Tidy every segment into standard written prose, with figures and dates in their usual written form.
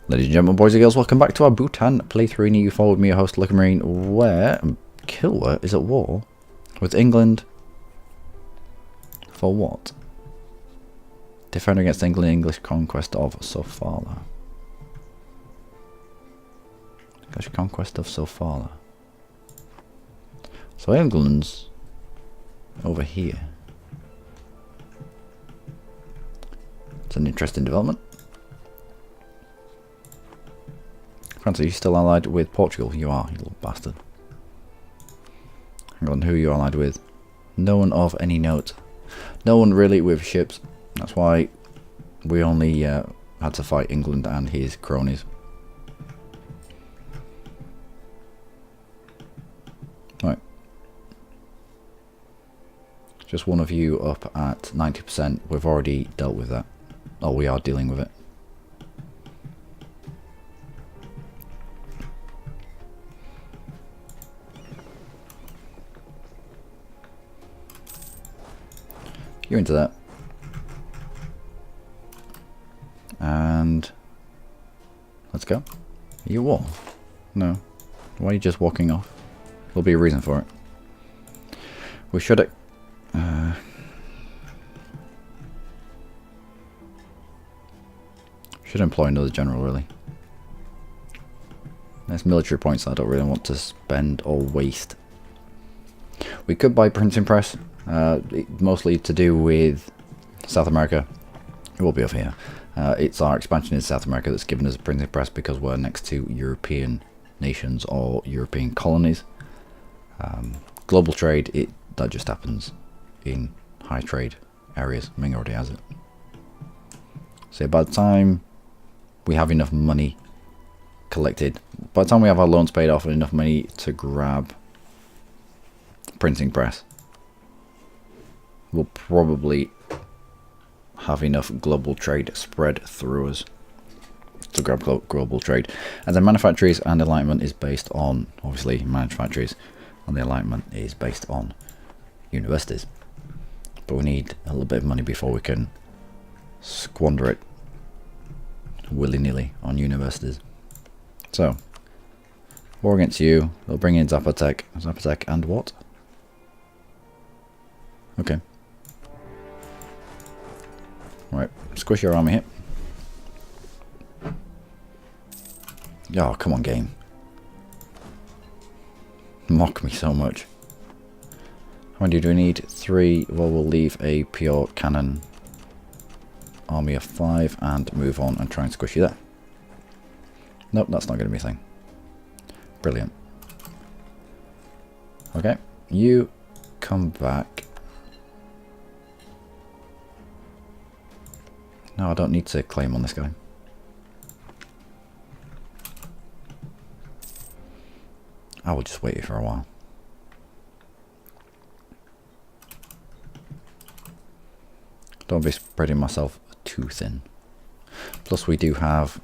Ladies and gentlemen, boys and girls, welcome back to our Butuan playthrough in EU4 with me, your host Luckymarine, where Killer is at war with England for what? Defender against England, English conquest of Sofala. English conquest of Sofala. So England's over here. It's an interesting development. France, are you still allied with Portugal? You are, you little bastard. Hang on, who are you allied with? No one of any note. No one really with ships. That's why we only had to fight England and his cronies. Right. Just one of you up at 90%. We've already dealt with that. Oh, we are dealing with it. You're into that. And let's go. Are you at war? No. Why are you just walking off? There'll be a reason for it. We should employ another general, really. There's military points that I don't really want to spend or waste. We could buy printing press. Mostly to do with South America. It will be over here. It's our expansion in South America that's given us a printing press because we're next to European nations or European colonies. Global trade, that just happens in high trade areas. Ming already has it. So by the time we have enough money collected, by the time we have our loans paid off and enough money to grab printing press, we'll probably have enough global trade spread through us to grab global trade. And then manufactories and alignment is based on, obviously, manufactories, and the alignment is based on universities. But we need a little bit of money before we can squander it willy-nilly on universities. So, war against you. They'll bring in Zapotec. Zapotec and what? Okay. Right, squish your army here. Oh, come on, game. Mock me so much. How many do we need? 3. Well, we'll leave a pure cannon army of 5 and move on and try and squish you there. Nope, that's not going to be a thing. Brilliant. Okay, you come back. No, I don't need to claim on this guy. I will just wait here for a while. Don't be spreading myself too thin. Plus we do have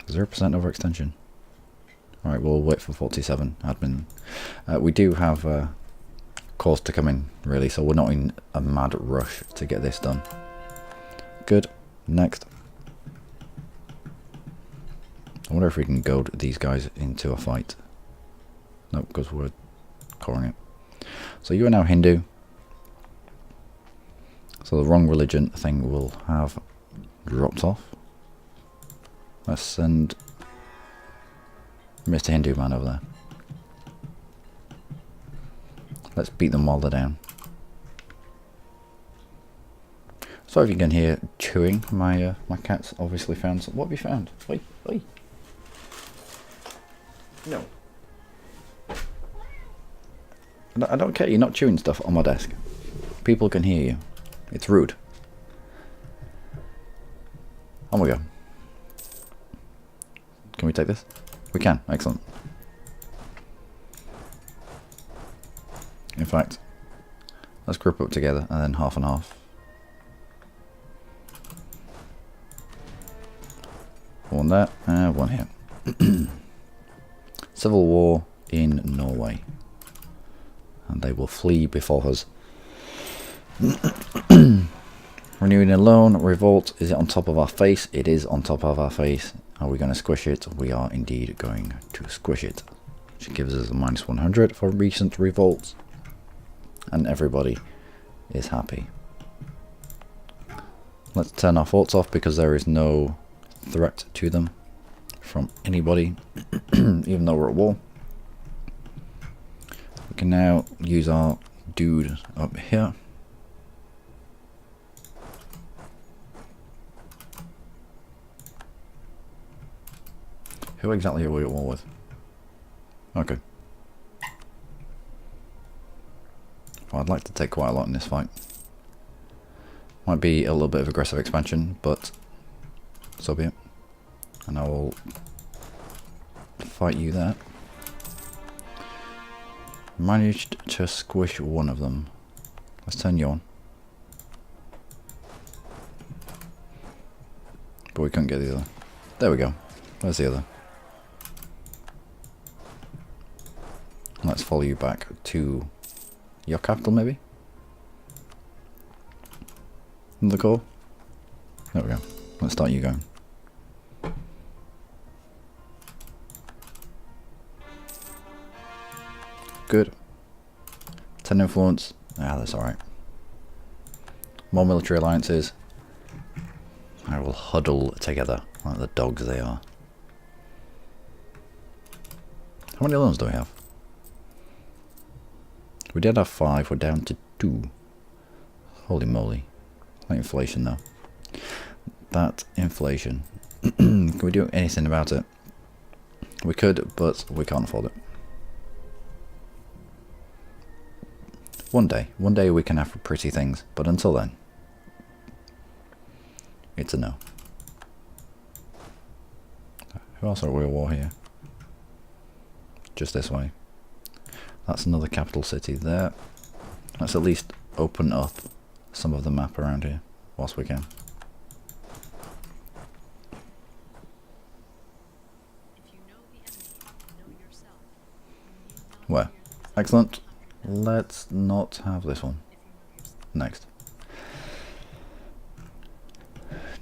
0% overextension. Alright, we'll wait for 47 admin. We do have cause to come in, really, so we're not in a mad rush to get this done. Good. Next. I wonder if we can goad these guys into a fight. Nope, because we're coring it. So you are now Hindu. So the wrong religion thing will have dropped off. Let's send Mr. Hindu man over there. Let's beat them while they're down. Sorry if you can hear chewing. My cat's obviously found some. What have you found? Oi, oi. No. I don't care. You're not chewing stuff on my desk. People can hear you. It's rude. On we go. Can we take this? We can. Excellent. In fact, let's group up together and then half and half. One there and one here. Civil war in Norway. And they will flee before us. Renewing a loan. Revolt. Is it on top of our face? It is on top of our face. Are we going to squish it? We are indeed going to squish it. Which gives us a -100 for recent revolts. And everybody is happy. Let's turn our forts off because there is no threat to them from anybody, even though we're at war. We can now use our dude up here. Who exactly are we at war with? Okay. Well, I'd like to take quite a lot in this fight. Might be a little bit of aggressive expansion, but so be it. And I will fight you there. Managed to squish one of them. Let's turn you on. But we couldn't get the other. There we go. Where's the other? Let's follow you back to your capital, maybe? The core? There we go. Let's start you going. Good. 10 influence. Ah, that's alright. More military alliances. I will huddle together like the dogs they are. How many loans do we have? We did have 5, we're down to 2. Holy moly. That inflation though. That inflation. Can we do anything about it? We could, but we can't afford it. One day we can have pretty things, but until then, it's a no. Who else are we at war here? Just this way. That's another capital city there. Let's at least open up some of the map around here whilst we can. Where? Excellent. Let's not have this one. Next.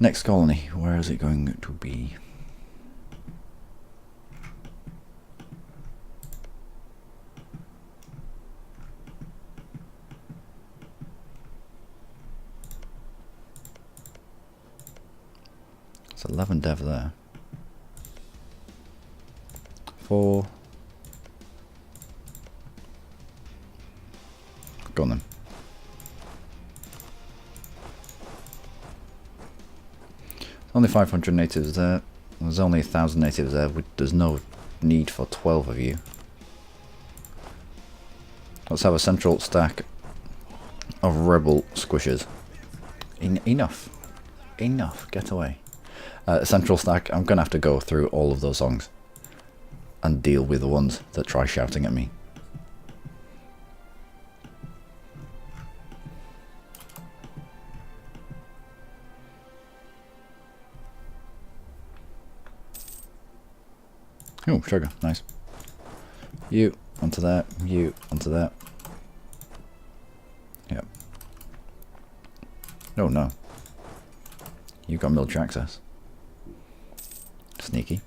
Next colony. Where is it going to be? It's 11 dev there. 4. Go on then. Only 500 natives there. There's only 1,000 natives there. There's no need for 12 of you. Let's have a central stack of rebel squishers. Enough. Enough. Get away. Central stack. I'm going to have to go through all of those songs and deal with the ones that try shouting at me. Oh, sugar, nice. You onto that, you onto that. Yep. Oh no. You got military access. Sneaky.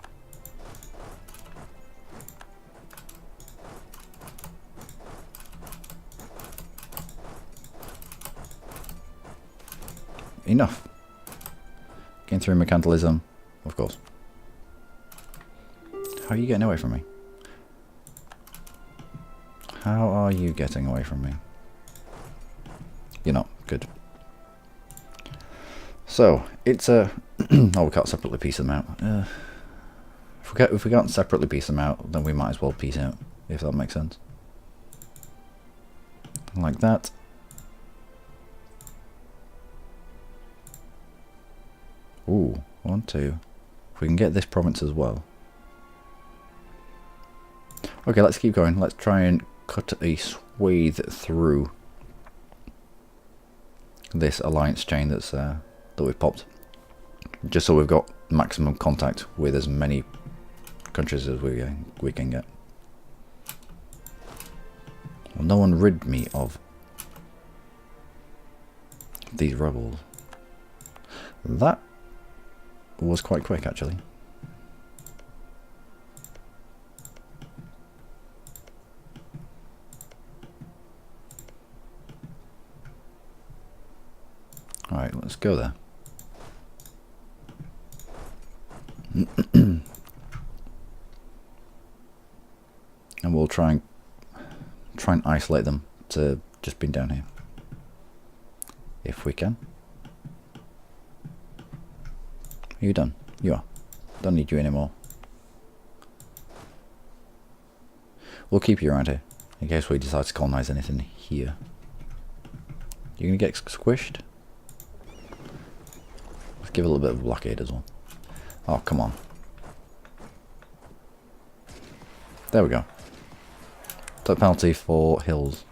Enough. Getting through mercantilism, of course. How are you getting away from me? How are you getting away from me? You're not. Good. So, it's a... oh, we can't separately piece them out. If we can't separately piece them out, then we might as well piece out, if that makes sense. Like that. Ooh, 1, 2. If we can get this province as well. Okay, let's keep going. Let's try and cut a swathe through this alliance chain that's that we've popped, just so we've got maximum contact with as many countries as we can get. Will no one rid me of these rebels? That was quite quick, actually. Alright, let's go there. And we'll try and isolate them to just being down here. If we can. Are you done? You are. Don't need you anymore. We'll keep you around here in case we decide to colonize anything here. You're gonna get squished? Let's give it a little bit of blockade as well. Oh, come on. There we go. That penalty for hills.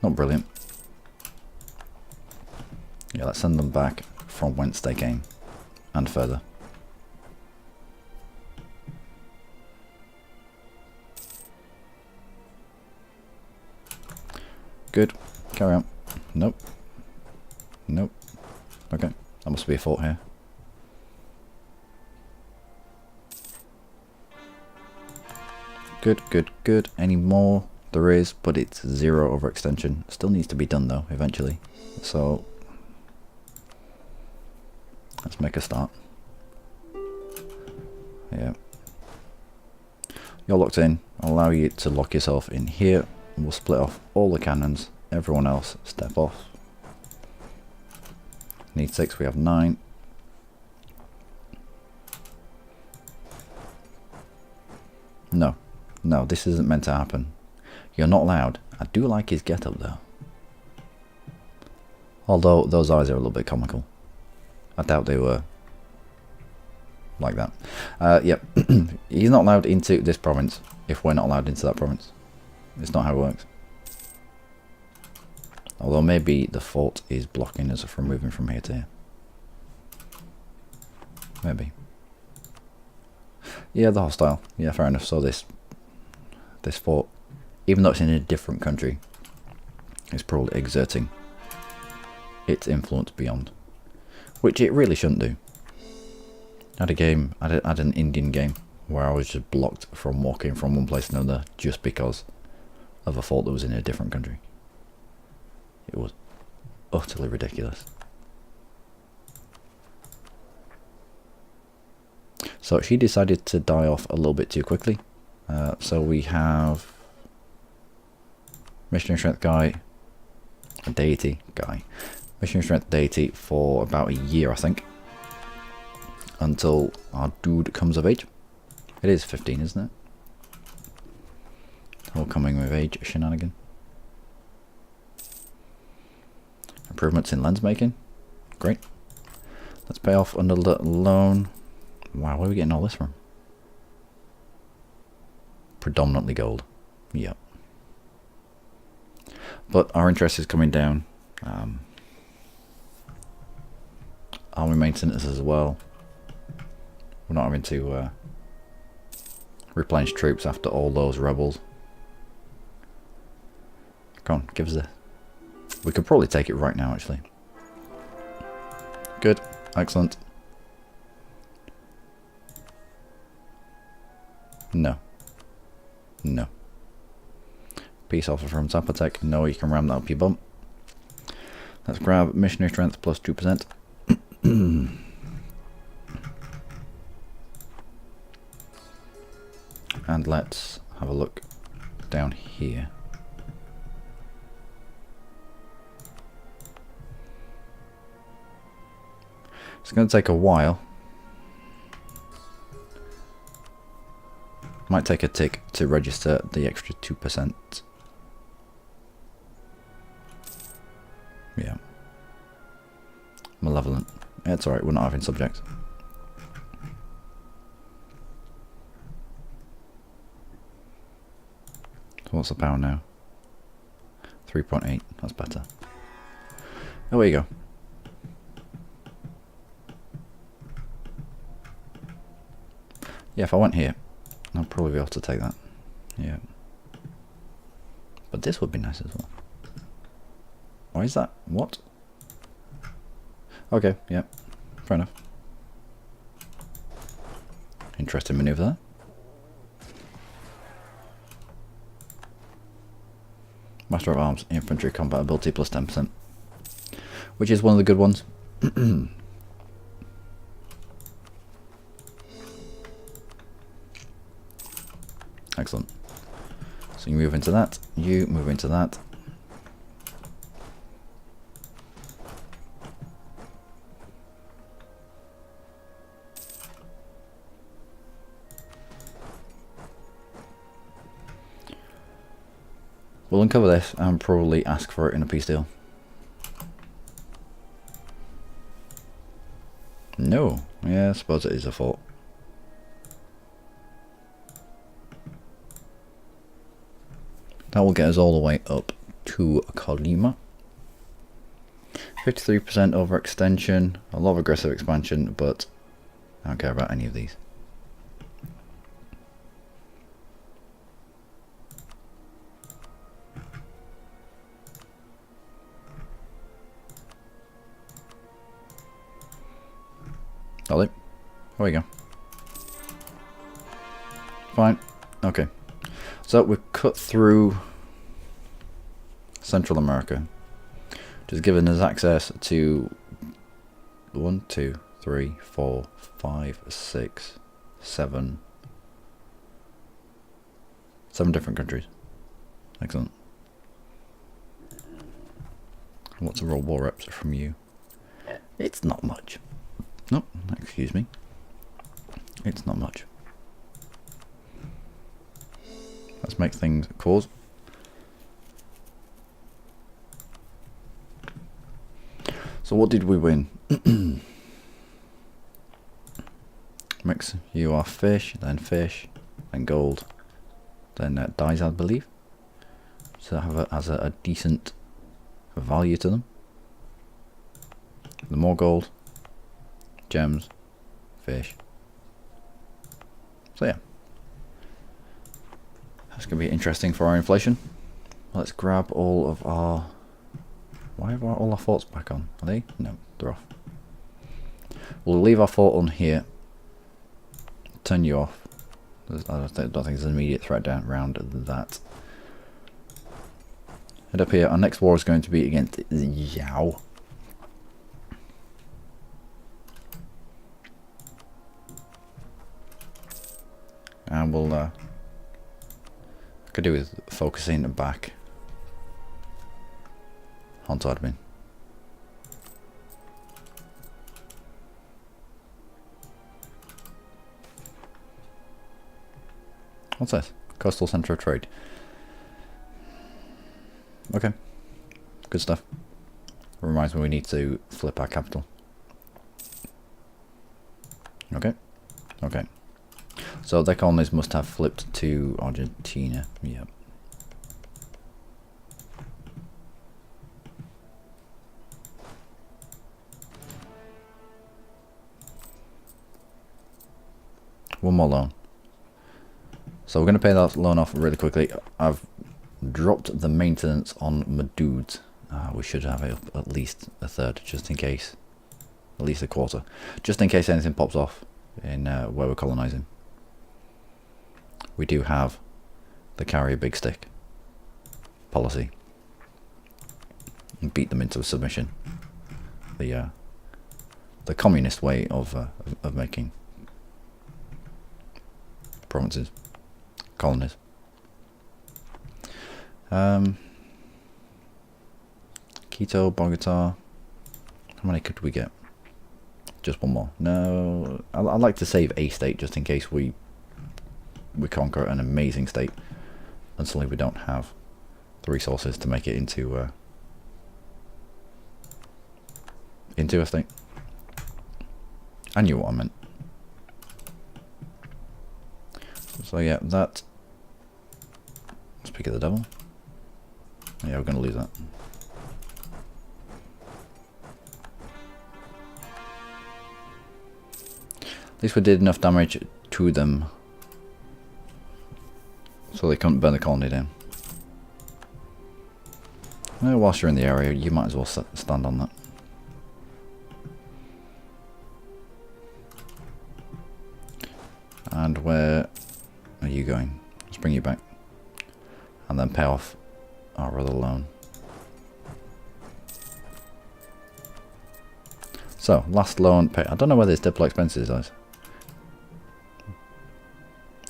Not brilliant. Yeah, let's send them back from whence they came. And further. Good. Carry on. Nope. Nope. Okay. That must be a fort here. Good, good, good. Any more? There is, but it's 0 overextension. Still needs to be done though, eventually. So, let's make a start. Yeah. You're locked in. I'll allow you to lock yourself in here. We'll split off all the cannons. Everyone else, step off. Need 6, we have 9. No. No, this isn't meant to happen. You're not allowed. I do like his get-up though. Although those eyes are a little bit comical. I doubt they were like that. Yep. He's not allowed into this province if we're not allowed into that province. It's not how it works. Although maybe the fort is blocking us from moving from here to here. Maybe. Yeah, the hostile. Yeah, fair enough. So this fort, even though it's in a different country, is probably exerting its influence beyond. Which it really shouldn't do. I had a game, I had an Indian game, where I was just blocked from walking from one place to another just because of a fort that was in a different country. It was utterly ridiculous. So she decided to die off a little bit too quickly. So we have missionary strength guy, a deity guy, missionary strength deity for about a year, I think, until our dude comes of age. It is 15, isn't it? Whole coming of age shenanigan. Improvements in lens making. Great. Let's pay off another loan. Wow, where are we getting all this from? Predominantly gold. Yep. But our interest is coming down. Army maintenance as well. We're not having to replenish troops after all those rebels. Come on, give us this. We could probably take it right now, actually. Good. Excellent. No. No. Peace offer from Zapotec. No, you can ram that up your bum. Let's grab missionary strength plus 2%. And let's have a look down here. It's going to take a while. Might take a tick to register the extra 2%. Yeah. Malevolent. Yeah, it's alright, we're not having subjects. So what's the power now? 3.8, that's better. Oh, there you go. Yeah, if I went here, I'll probably be able to take that. Yeah. But this would be nice as well. Why is that? What? Okay, yeah. Fair enough. Interesting maneuver there. Master of Arms, Infantry Compatibility plus 10%. Which is one of the good ones. Excellent. So you move into that, you move into that. We'll uncover this and probably ask for it in a peace deal. No. Yeah, I suppose it is a fort. That will get us all the way up to Colima. 53% overextension, a lot of aggressive expansion, but I don't care about any of these. Ollie, there we go. Fine. Okay. So we've cut through Central America, which has given us access to 1, 2, 3, 4, 5, 6, 7 different countries. Excellent. What's a roll war reps from you? It's not much. Nope, excuse me. It's not much. Let's make things cause. So what did we win? Mix, you are fish, then gold, then dies, I believe. So that has a decent value to them. The more gold, gems, fish. So yeah. That's going to be interesting for our inflation. Let's grab all of our... Why have all our forts back on? Are they? No, they're off. We'll leave our fort on here. Turn you off. I don't think there's an immediate threat down around that. Head up here. Our next war is going to be against Yao. And we'll... could do with focusing back onto admin. What's this? Coastal Centre of Trade. Okay. Good stuff. Reminds me we need to flip our capital. Okay. Okay. So their colonies must have flipped to Argentina. Yep. One more loan. So we're going to pay that loan off really quickly. I've dropped the maintenance on my dudes. We should have it up at least a third, just in case. At least a quarter. Just in case anything pops off in where we're colonizing. We do have the carry a big stick policy and beat them into a submission. The communist way of making provinces, colonies. Quito, Bogota. How many could we get? Just one more. No, I'd like to save a state just in case we conquer an amazing state, and suddenly we don't have the resources to make it into a state. I knew what I meant. So yeah, that. Speak of the devil. Yeah, we're going to lose that. At least we did enough damage to them so they couldn't burn the colony down. Well, whilst you're in the area, you might as well stand on that. And where are you going? Let's bring you back. And then pay off our other loan. So, last loan pay. I don't know whether it's diplo expenses, guys.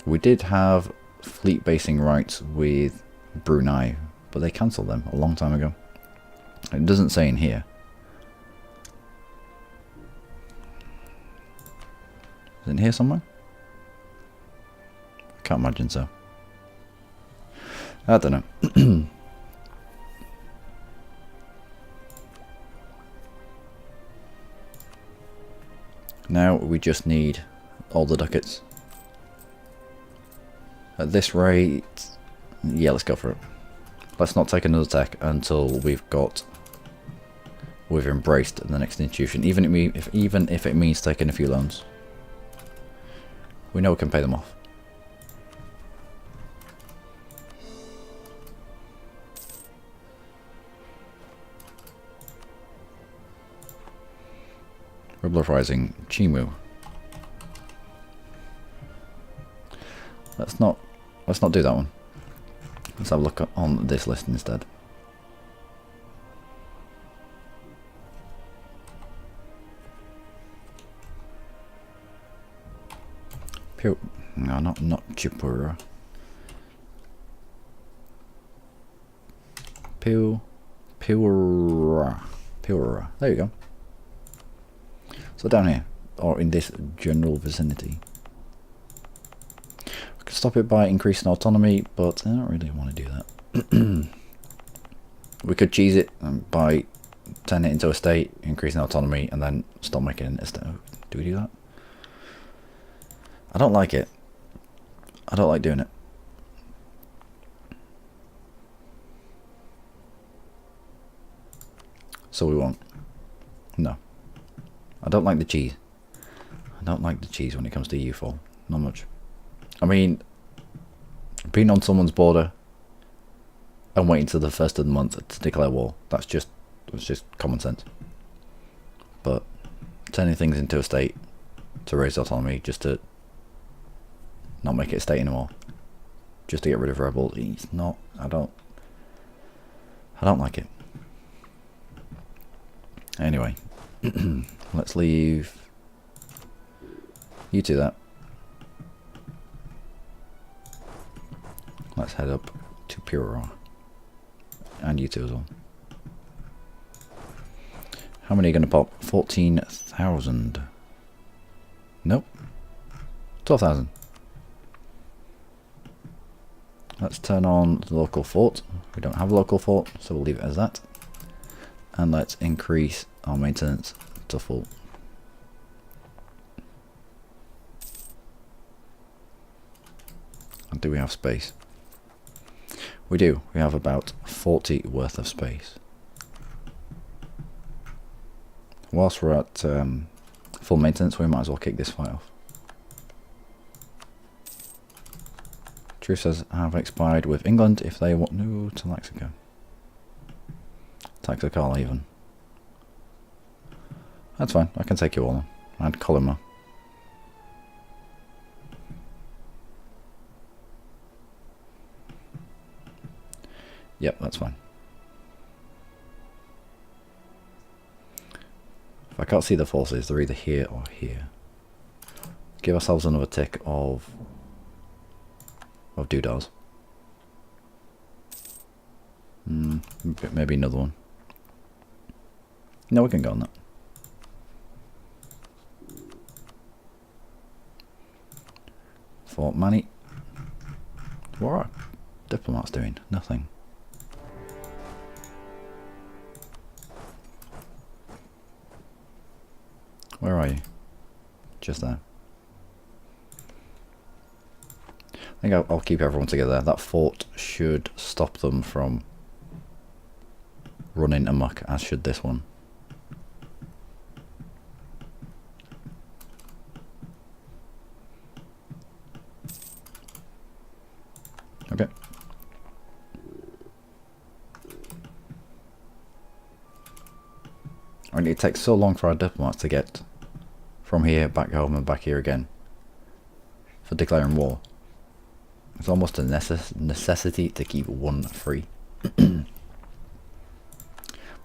We did have fleet basing rights with Brunei, but they cancelled them a long time ago. It doesn't say in here. Is it in here somewhere? I can't imagine so. I don't know. Now we just need all the ducats. At this rate, yeah, let's go for it. Let's not take another tech until we've embraced the next institution, even if it means taking a few loans. We know we can pay them off. Republic Rising, Chimu. Let's not do that one. Let's have a look on this list instead. No, not Chipura. Pura. There you go. So down here, or in this general vicinity. I could stop it by increasing autonomy, but I don't really want to do that. We could cheese it by turning it into a state, increasing autonomy, and then stop making it a state. Do we do that? I don't like it. I don't like doing it. So we won't. No. I don't like the cheese. I don't like the cheese when it comes to EU4. Not much. I mean, being on someone's border and waiting till the first of the month to declare war, that's just common sense. But turning things into a state to raise autonomy, just to not make it a state anymore, just to get rid of rebels, it's not. I don't like it. Anyway, let's leave you to that. Let's head up to Pura. And you two as well. How many are going to pop? 14,000. Nope. 12,000. Let's turn on the local fort. We don't have a local fort, so we'll leave it as that. And let's increase our maintenance to full. And do we have space? We do. We have about 40 worth of space. Whilst we're at full maintenance, we might as well kick this fight off. Truces have expired with England if they want no to Mexico. Taxicala even. That's fine, I can take you all on. And Colima. Yep, that's fine. If I can't see the forces, they're either here or here. Give ourselves another tick of doodahs. Maybe another one. No, we can go on that. Fort Manny. What are our diplomats doing? Nothing. Where are you? Just there. I think I'll keep everyone together. That fort should stop them from running amok, as should this one. Okay. I mean, it takes so long for our diplomats to get from here back home and back here again. for declaring war. It's almost a necessity to keep one free. But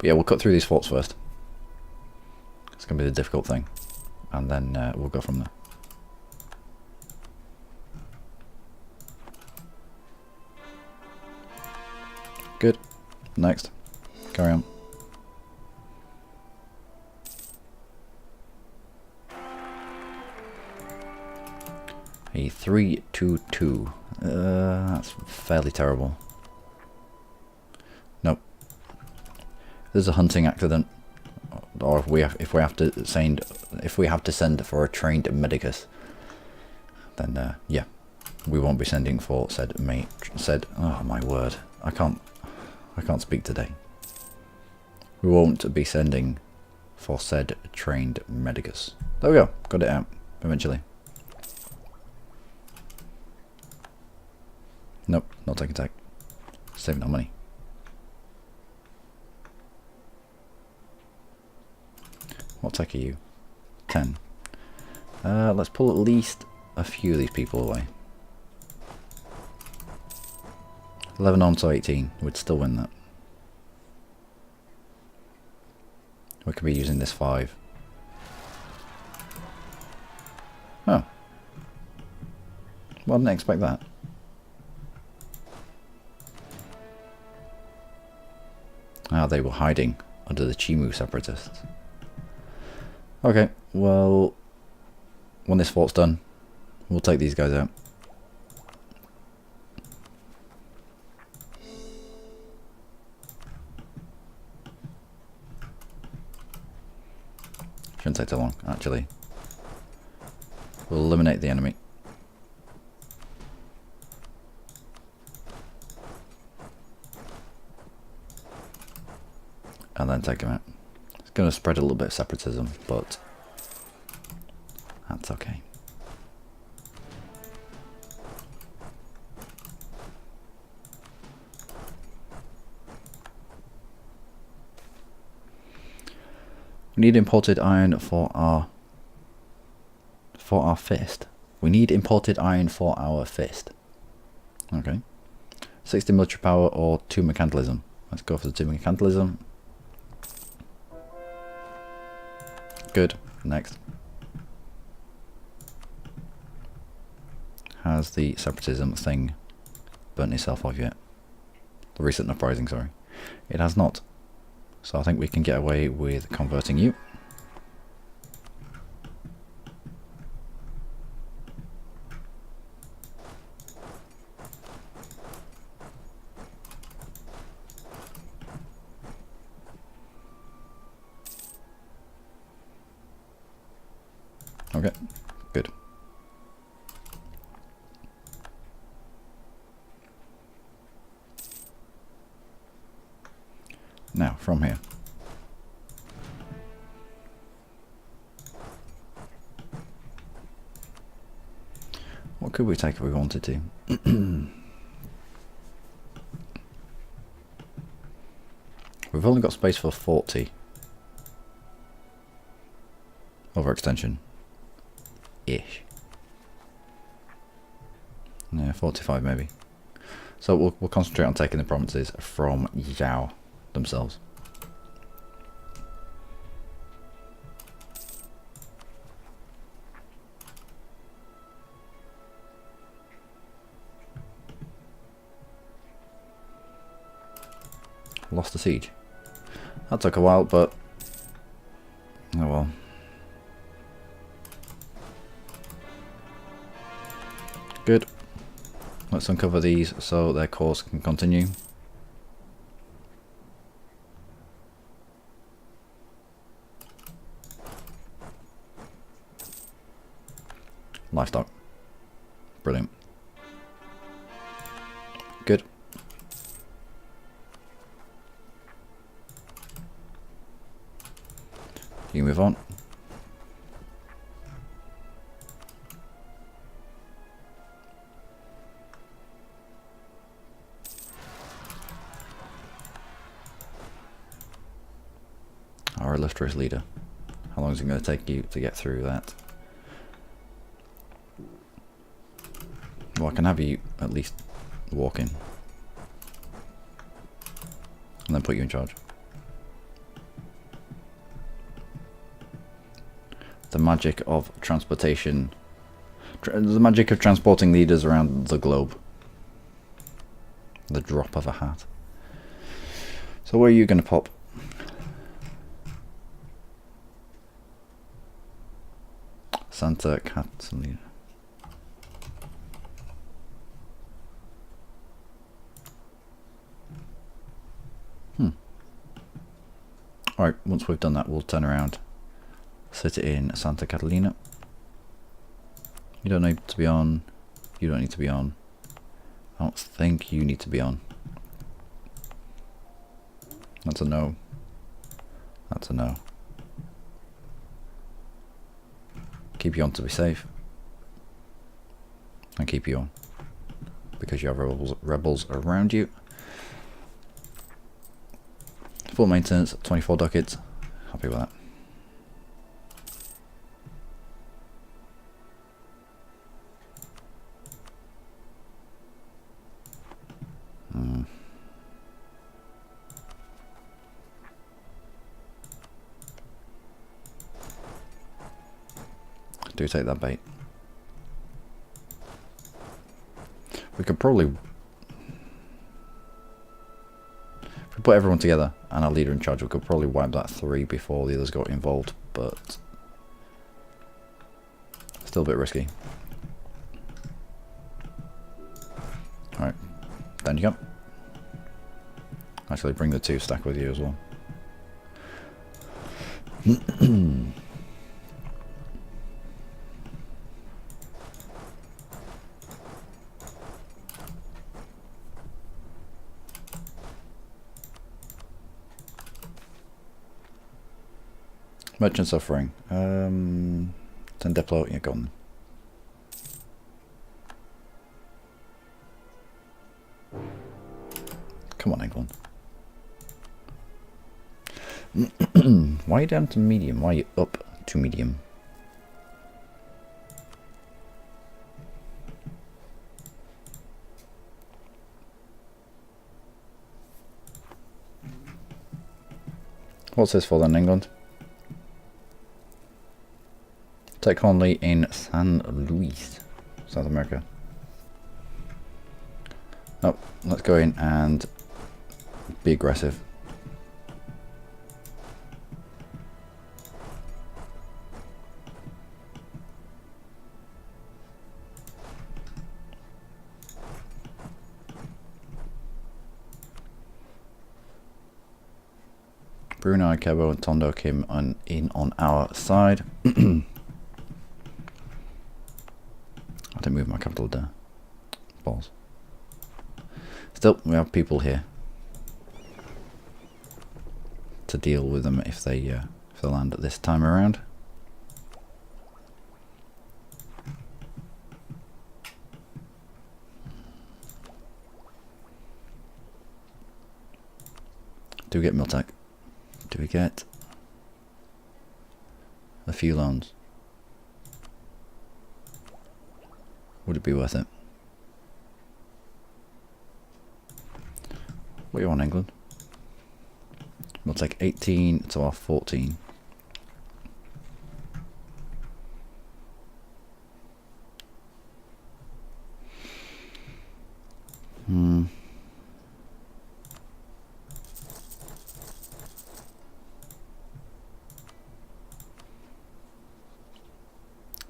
yeah, we'll cut through these forts first. It's going to be the difficult thing. And then we'll go from there. Good. Next. Carry on. A 3-2-2. That's fairly terrible. Nope. There's a hunting accident, or if we have to send for a trained medicus, then yeah, we won't be sending for said oh my word, I can't speak today. We won't be sending for said trained medicus. There we go. Got it out eventually. Nope, not taking tech. Saving our money. What tech are you? 10. Let's pull at least a few of these people away. 11 on to 18. We'd still win that. We could be using this 5. Oh. Well, I didn't expect that. Ah, they were hiding under the Chimu separatists. Okay, well, when this fort's done, we'll take these guys out. Shouldn't take too long, actually. We'll eliminate the enemy. And then take him out. It's going to spread a little bit of separatism, but that's okay. We need imported iron for our fist. We need imported iron for our fist. Okay. 60 military power or 2 mercantilism. Let's go for the 2 mercantilism. Good. Next. Has the separatism thing burnt itself off yet? The recent uprising, sorry. It has not. So I think we can get away with converting you. Okay, good. Now, from here. What could we take if we wanted to? We've only got space for 40. Overextension. Ish. Yeah, 45 maybe. So we'll concentrate on taking the provinces from Yao themselves. Lost the siege. That took a while, but oh well. Good. Let's uncover these so their course can continue. Livestock. Brilliant. Good. You move on. Our illustrious leader. How long is it going to take you to get through that? Well, I can have you at least walk in. And then put you in charge. The magic of transportation. The magic of transporting leaders around the globe. The drop of a hat. So where are you going to pop? Santa Catalina. Alright, once we've done that, we'll turn around. Sit it in Santa Catalina. You don't need to be on. You don't need to be on. I don't think you need to be on. That's a no. That's a no. Keep you on to be safe. And keep you on. Because you have rebels around you. Full maintenance, 24 ducats. Happy with that. Do take that bait. We could probably, if we put everyone together and our leader in charge, we could probably wipe that 3 before the others got involved, but still a bit risky. Alright, down you go. Actually bring the 2 stack with you as well. Merchant suffering. 10 depot, yeah, go on. Come on, England. Why are you down to medium? Why are you up to medium? What's this for then, England? Take Conley in San Luis, South America. Oh, let's go in and be aggressive. Brunei, Kebo and Tondo came in on our side. I didn't move my capital there. Balls. Still, we have people here to deal with them if they land at this time around. Do we get Miltech? Do we get a few loans? Would it be worth it? What do you want, England? We'll take 18 to our 14.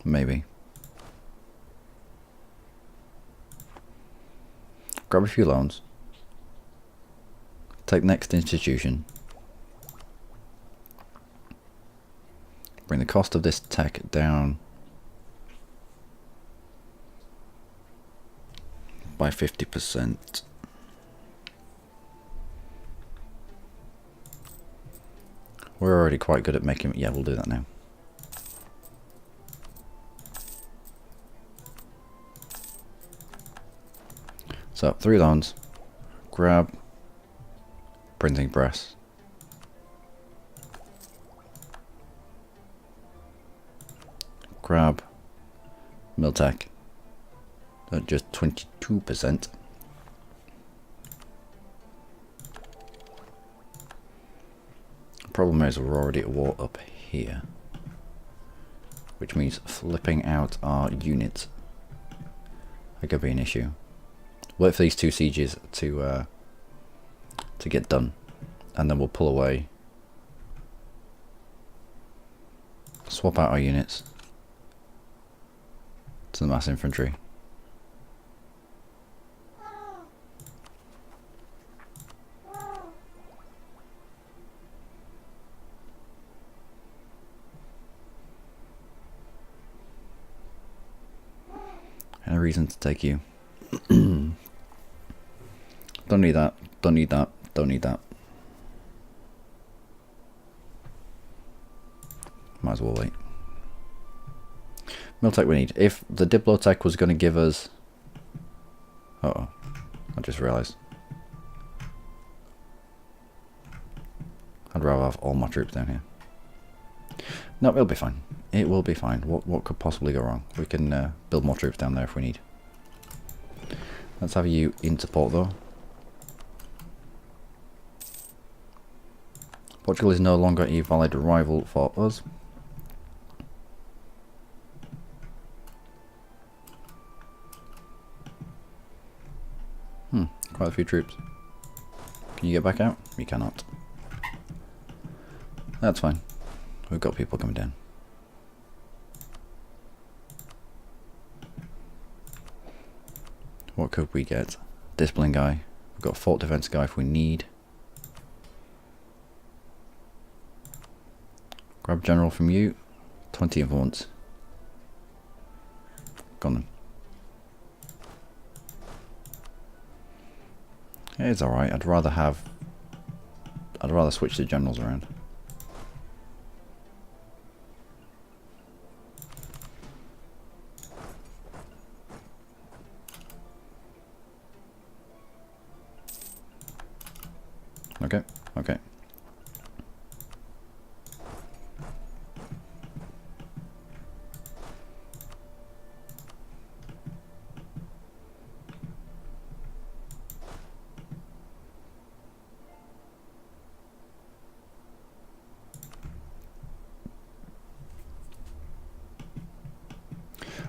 Maybe. Grab a few loans. Take next institution. Bring the cost of this tech down by 50%. We're already quite good at making... Yeah, we'll do that now. So, 3 loans. Grab printing press. Grab Miltech. at just 22%. Problem is we're already at war up here, which means flipping out our units could be an issue. Wait for these 2 sieges to get done, and then we'll pull away, swap out our units to the mass infantry. And a reason to take you. Don't need that, don't need that, don't need that. Might as well wait. Miltech we need. If the Diplotech was going to give us... Uh-oh, I just realised. I'd rather have all my troops down here. No, it'll be fine. It will be fine. What could possibly go wrong? We can build more troops down there if we need. Let's have you into port though. Portugal is no longer a valid rival for us. Quite a few troops. Can you get back out? You cannot. That's fine. We've got people coming down. What could we get? Discipline guy. We've got fort defense guy if we need. Grab general from you. 20 influence. Gone then. It's alright. I'd rather switch the generals around. Okay, okay.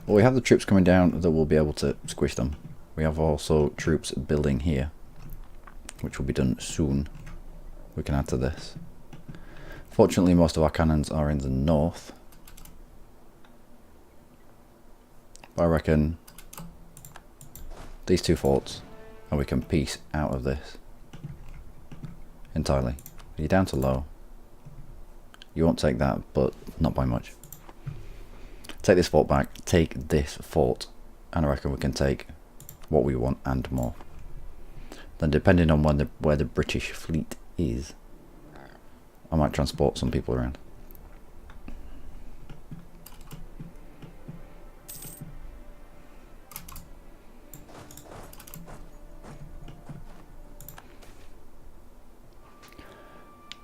Well, we have the troops coming down that will be able to squish them. We have also troops building here, which will be done soon. We can add to this. Fortunately, most of our cannons are in the north. But I reckon these 2 forts, and we can piece out of this entirely. You're down to low. You won't take that, but not by much. Take this fort back, take this fort, and I reckon we can take what we want and more. Then depending on where the British fleet is, I might transport some people around.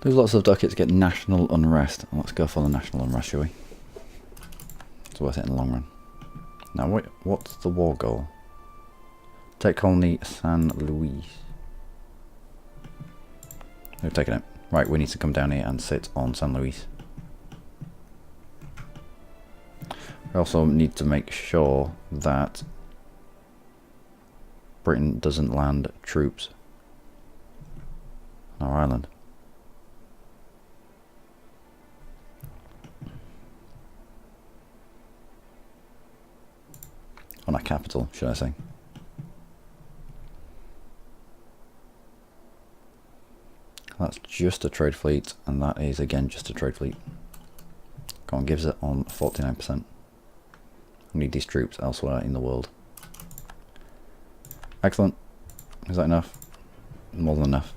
There's lots of ducats get national unrest. Let's go for the national unrest, shall we? It's worth it in the long run. Now, what's the war goal? Take colony San Luis. We've taken it. Right, we need to come down here and sit on San Luis. We also need to make sure that Britain doesn't land troops on our island. On our capital, should I say. That's just a trade fleet, and that is again just a trade fleet. Go on, gives it on 49%. We need these troops elsewhere in the world. Excellent. Is that enough? More than enough.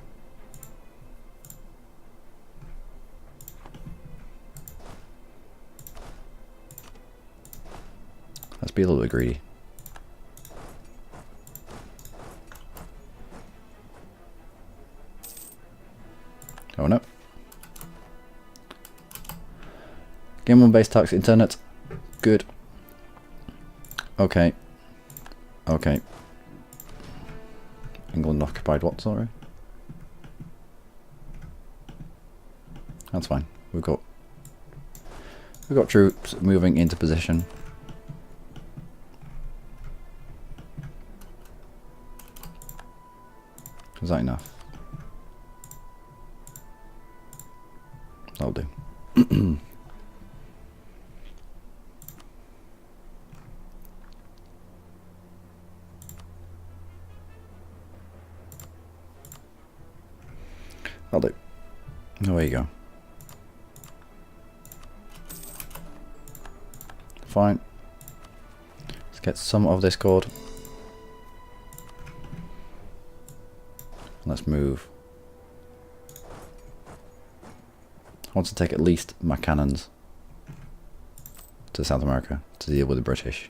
Let's be a little bit greedy. Oh no. Game on base tax internet. Good. Okay. Okay. England occupied what, sorry? That's fine. We've got troops moving into position. Is that enough? That'll do. That'll do. There you go. Fine. Let's get some of this cord. Let's move. I want to take at least my cannons to South America to deal with the British.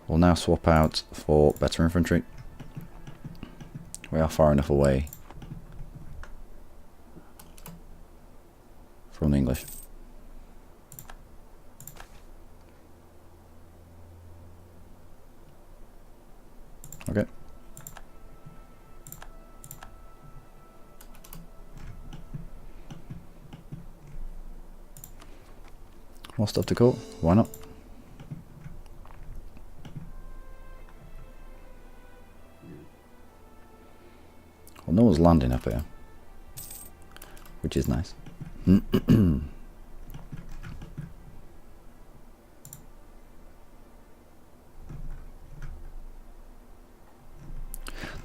We'll now swap out for better infantry. We are far enough away from the English. Okay. More stuff to go. Why not? Well, no one's landing up here, which is nice. The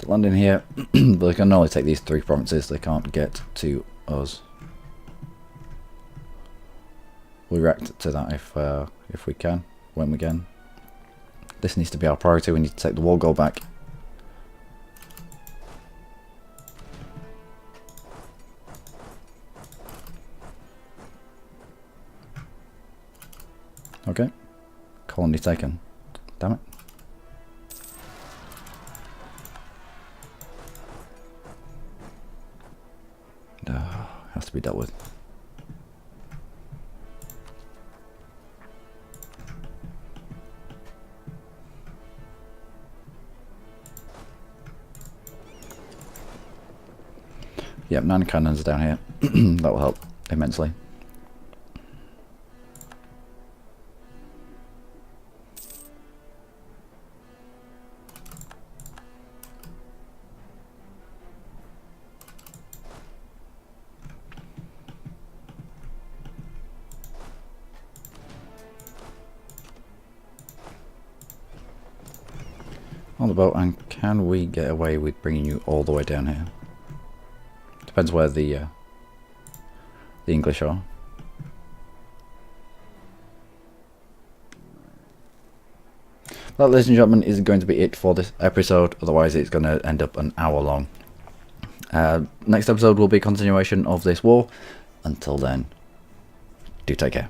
landing here, but they can only take these 3 provinces. They can't get to us. We'll react to that if we can, when we can. This needs to be our priority. We need to take the wall goal back. Okay, colony taken. Damn it. Has to be dealt with. Yep, 9 cannons down here. That will help immensely. On the boat, and can we get away with bringing you all the way down here? Depends where the English are. That, ladies and gentlemen, is going to be it for this episode. Otherwise, it's going to end up an hour long. Next episode will be a continuation of this war. Until then, do take care.